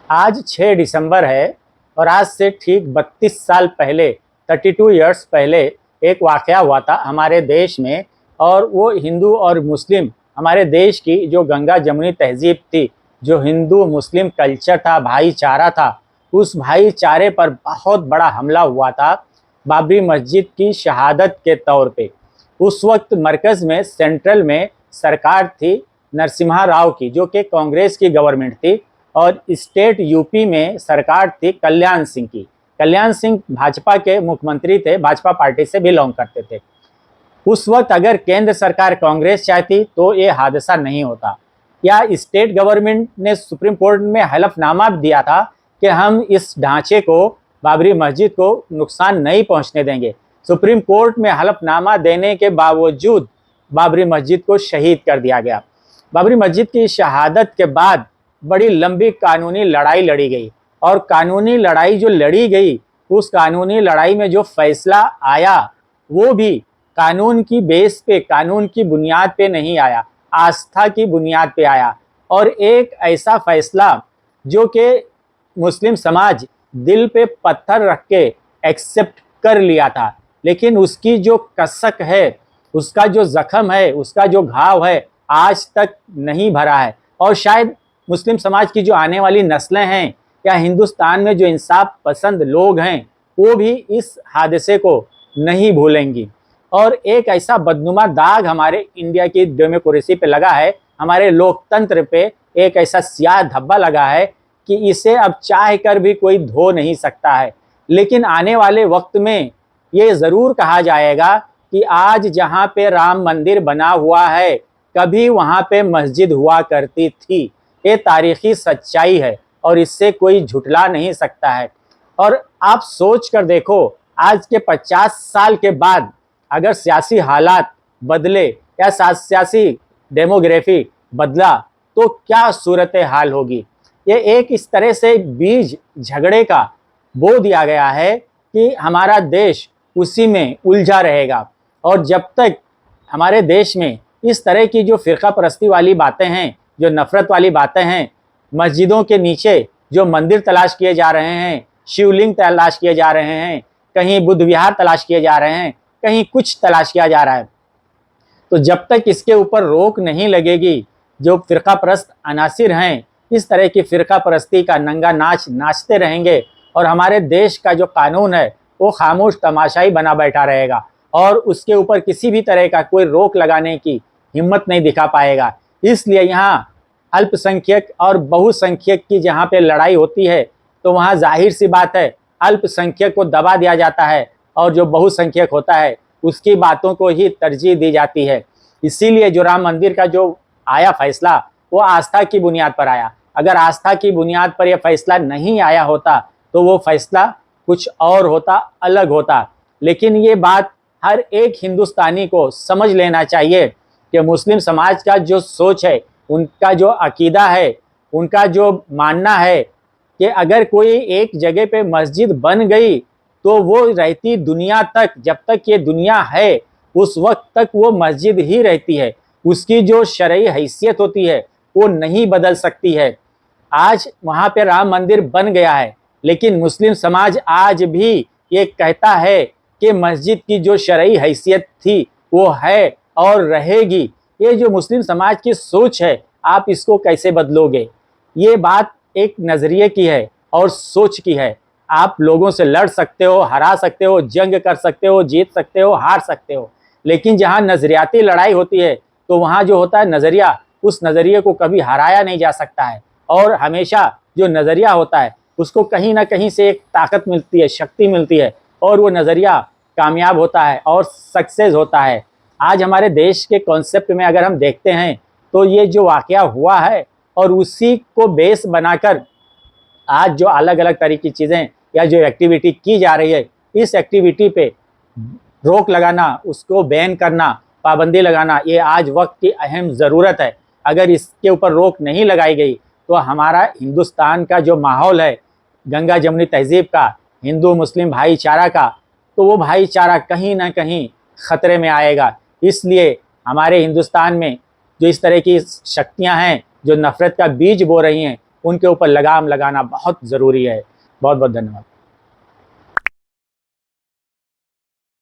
आज 6 दिसंबर है और आज से ठीक 32 साल पहले 32 इयर्स पहले एक वाक़या हुआ था हमारे देश में। और वो हिंदू और मुस्लिम हमारे देश की जो गंगा जमुनी तहज़ीब थी, जो हिंदू मुस्लिम कल्चर था, भाईचारा था, उस भाईचारे पर बहुत बड़ा हमला हुआ था बाबरी मस्जिद की शहादत के तौर पे। उस वक्त मरकज़ में सेंट्रल में सरकार थी नरसिम्हा राव की, जो कि कांग्रेस की गवर्नमेंट थी, और स्टेट यूपी में सरकार थी कल्याण सिंह की। कल्याण सिंह भाजपा के मुख्यमंत्री थे, भाजपा पार्टी से बिलोंग करते थे। उस वक्त अगर केंद्र सरकार कांग्रेस चाहती तो ये हादसा नहीं होता, या स्टेट गवर्नमेंट ने सुप्रीम कोर्ट में हलफनामा दिया था कि हम इस ढांचे को, बाबरी मस्जिद को नुकसान नहीं पहुंचने देंगे। सुप्रीम कोर्ट में हलफनामा देने के बावजूद बाबरी मस्जिद को शहीद कर दिया गया। बाबरी मस्जिद की शहादत के बाद बड़ी लंबी कानूनी लड़ाई लड़ी गई, और कानूनी लड़ाई जो लड़ी गई, उस कानूनी लड़ाई में जो फैसला आया वो भी कानून की बेस पे, कानून की बुनियाद पे नहीं आया, आस्था की बुनियाद पे आया। और एक ऐसा फैसला जो कि मुस्लिम समाज दिल पे पत्थर रख के एक्सेप्ट कर लिया था, लेकिन उसकी जो कसक है, उसका जो जख्म है, उसका जो घाव है, आज तक नहीं भरा है। और शायद मुस्लिम समाज की जो आने वाली नस्लें हैं, या हिंदुस्तान में जो इंसाफ पसंद लोग हैं, वो भी इस हादसे को नहीं भूलेंगी। और एक ऐसा बदनुमा दाग हमारे इंडिया की डेमोक्रेसी पे लगा है, हमारे लोकतंत्र पे एक ऐसा स्याह धब्बा लगा है कि इसे अब चाह कर भी कोई धो नहीं सकता है। लेकिन आने वाले वक्त में ये ज़रूर कहा जाएगा कि आज जहाँ पे राम मंदिर बना हुआ है, कभी वहाँ पे मस्जिद हुआ करती थी। ये तारीखी सच्चाई है और इससे कोई झुठला नहीं सकता है। और आप सोच कर देखो, आज के 50 साल के बाद अगर सियासी हालात बदले या सियासी डेमोग्राफी बदला तो क्या सूरत हाल होगी। ये एक इस तरह से बीज झगड़े का बो दिया गया है कि हमारा देश उसी में उलझा रहेगा। और जब तक हमारे देश में इस तरह की जो फ़िरका परस्ती वाली बातें हैं, जो नफ़रत वाली बातें हैं, मस्जिदों के नीचे जो मंदिर तलाश किए जा रहे हैं, शिवलिंग तलाश किए जा रहे हैं, कहीं बुद्ध विहार तलाश किए जा रहे हैं, कहीं कुछ तलाश किया जा रहा है, तो जब तक इसके ऊपर रोक नहीं लगेगी, जो फ़िरका परस्त अनासिर हैं इस तरह की फ़िरका परस्ती का नंगा नाच नाचते रहेंगे, और हमारे देश का जो कानून है वो खामोश तमाशाई बना बैठा रहेगा, और उसके ऊपर किसी भी तरह का कोई रोक लगाने की हिम्मत नहीं दिखा पाएगा। इसलिए यहाँ अल्पसंख्यक और बहुसंख्यक की जहाँ पे लड़ाई होती है, तो वहाँ जाहिर सी बात है अल्पसंख्यक को दबा दिया जाता है, और जो बहुसंख्यक होता है उसकी बातों को ही तरजीह दी जाती है। इसीलिए जो राम मंदिर का जो आया फैसला, वो आस्था की बुनियाद पर आया। अगर आस्था की बुनियाद पर यह फैसला नहीं आया होता तो वो फैसला कुछ और होता, अलग होता। लेकिन ये बात हर एक हिंदुस्तानी को समझ लेना चाहिए कि मुस्लिम समाज का जो सोच है, उनका जो अकीदा है, उनका जो मानना है कि अगर कोई एक जगह पे मस्जिद बन गई तो वो रहती दुनिया तक, जब तक ये दुनिया है उस वक्त तक वो मस्जिद ही रहती है। उसकी जो शरई हैसियत होती है वो नहीं बदल सकती है। आज वहाँ पे राम मंदिर बन गया है, लेकिन मुस्लिम समाज आज भी ये कहता है कि मस्जिद की जो शरई हैसियत थी वो है और रहेगी। ये जो मुस्लिम समाज की सोच है, आप इसको कैसे बदलोगे? ये बात एक नज़रिए की है और सोच की है। आप लोगों से लड़ सकते हो, हरा सकते हो, जंग कर सकते हो, जीत सकते हो, हार सकते हो, लेकिन जहाँ नज़रियाती लड़ाई होती है तो वहाँ जो होता है नज़रिया, उस नज़रिए को कभी हराया नहीं जा सकता है। और हमेशा जो नज़रिया होता है उसको कहीं ना कहीं से एक ताकत मिलती है, शक्ति मिलती है, और वो नज़रिया कामयाब होता है और सक्सेस होता है। आज हमारे देश के कॉन्सेप्ट में अगर हम देखते हैं तो ये जो वाक़या हुआ है, और उसी को बेस बनाकर आज जो अलग अलग तरह की चीज़ें या जो एक्टिविटी की जा रही है, इस एक्टिविटी पे रोक लगाना, उसको बैन करना, पाबंदी लगाना, ये आज वक्त की अहम ज़रूरत है। अगर इसके ऊपर रोक नहीं लगाई गई तो हमारा हिंदुस्तान का जो माहौल है, गंगा जमुनी तहज़ीब का, हिंदू मुस्लिम भाईचारा का, तो वो भाईचारा कहीं ना कहीं ख़तरे में आएगा। इसलिए हमारे हिंदुस्तान में जो इस तरह की शक्तियां हैं जो नफ़रत का बीज बो रही हैं, उनके ऊपर लगाम लगाना बहुत ज़रूरी है। बहुत बहुत धन्यवाद।